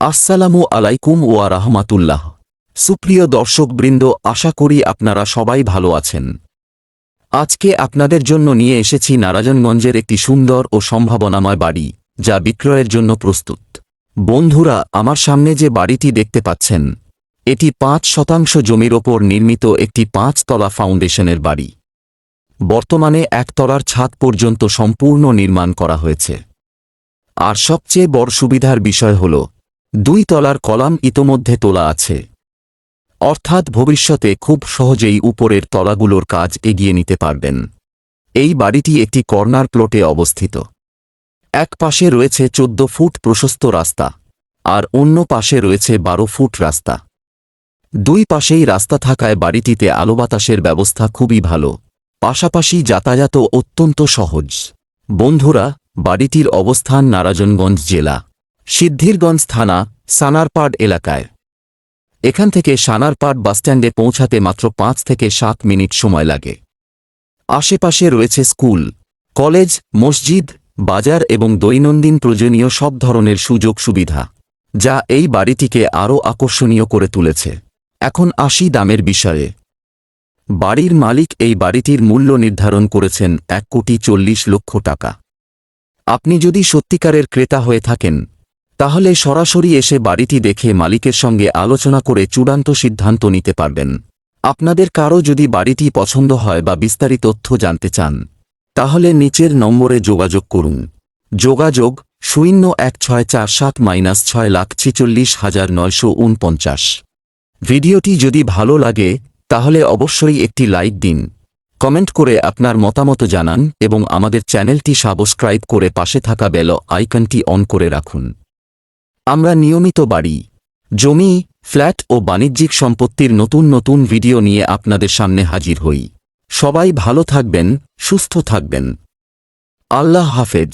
আসসালামু আলাইকুম ওয়া রাহমাতুল্লাহ। সুপ্রিয় দর্শকবৃন্দ, আশা করি আপনারা সবাই ভালো আছেন। আজকে আপনাদের জন্য নিয়ে এসেছি নারায়ণগঞ্জের একটি সুন্দর ও সম্ভাবনাময় বাড়ি, যা বিক্রয়ের জন্য প্রস্তুত। বন্ধুরা, আমার সামনে যে বাড়িটি দেখতে পাচ্ছেন, এটি ৫% জমির ওপর নির্মিত একটি ৫ তলা ফাউন্ডেশনের বাড়ি। বর্তমানে ১ তলার ছাদ পর্যন্ত সম্পূর্ণ নির্মাণ করা হয়েছে। আর সবচেয়ে বড় সুবিধার বিষয় হল ২ তলার কলাম ইতোমধ্যে তোলা আছে, অর্থাৎ ভবিষ্যতে খুব সহজেই উপরের তলাগুলোর কাজ এগিয়ে নিতে পারবেন। এই বাড়িটি একটি কর্নার প্লটে অবস্থিত। এক পাশে রয়েছে ১৪ ফুট প্রশস্ত রাস্তা, আর অন্য পাশে রয়েছে ১২ ফুট রাস্তা। দুই পাশেই রাস্তা থাকায় বাড়িটিতে আলো বাতাসের ব্যবস্থা খুবই ভালো, পাশাপাশি যাতায়াতও অত্যন্ত সহজ। বন্ধুরা, বাড়িটির অবস্থান নারায়ণগঞ্জ জেলা, সিদ্ধিরগঞ্জ থানা, সানারপাড় এলাকায়। এখান থেকে সানারপাড় বাসস্ট্যান্ডে পৌঁছাতে মাত্র ৫ থেকে ৭ মিনিট সময় লাগে। আশেপাশে রয়েছে স্কুল, কলেজ, মসজিদ, বাজার এবং দৈনন্দিন প্রয়োজনীয় সব ধরনের সুযোগ সুবিধা, যা এই বাড়িটিকে আরও আকর্ষণীয় করে তুলেছে। এখন আসি দামের বিষয়ে। বাড়ির মালিক এই বাড়িটির মূল্য নির্ধারণ করেছেন ১,৪০,০০,০০০ টাকা। আপনি যদি সত্যিকারের ক্রেতা হয়ে থাকেন, তাহলে সরাসরি এসে বাড়িটি দেখে মালিকের সঙ্গে আলোচনা করে চূড়ান্ত সিদ্ধান্ত নিতে পারবেন। আপনাদের কারও যদি বাড়িটি পছন্দ হয় বা বিস্তারিত তথ্য জানতে চান, তাহলে নিচের নম্বরে যোগাযোগ করুন। যোগাযোগ ০১৬৭-৬,৪৬,৯৪৯। ভিডিওটি যদি ভালো লাগে তাহলে অবশ্যই একটি লাইক দিন, কমেন্ট করে আপনার মতামত জানান এবং আমাদের চ্যানেলটি সাবস্ক্রাইব করে পাশে থাকা বেল আইকনটি অন করে রাখুন। আমরা নিয়মিত বাড়ি, জমি, ফ্ল্যাট ও বাণিজ্যিক সম্পত্তির নতুন নতুন ভিডিও নিয়ে আপনাদের সামনে হাজির হই। সবাই ভালো থাকবেন, সুস্থ থাকবেন। আল্লাহ হাফেজ।